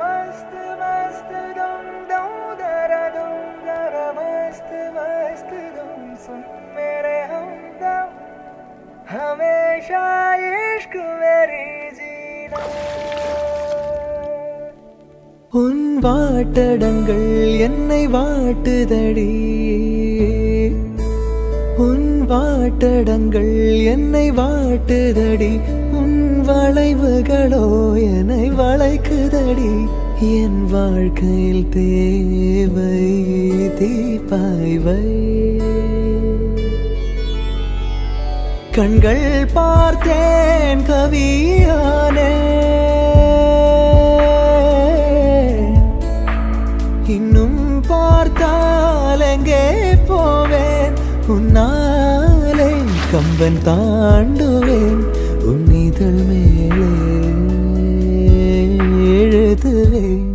मस्त मस्त मस्त मस्त सुन मेरे हमदम हमेशा इश्क मेरी जीना உன் வாட்டடங்கள் என்னை வாட்டுதடி உன் வாட்டடங்கள் என்னை வாட்டுதடி உன் வளைவுகளோ என்னை வளைக்குதடி என் வாழ்க்கையில் தேவை தீபாய்வை கண்கள் பார்த்தேன் கவியானே இன்னும் பார்த்தால் எங்கே போவேன் உன்னாலே கம்பன் தாண்டுவேன் உன் இதழ் மேலே எழுதுவேன்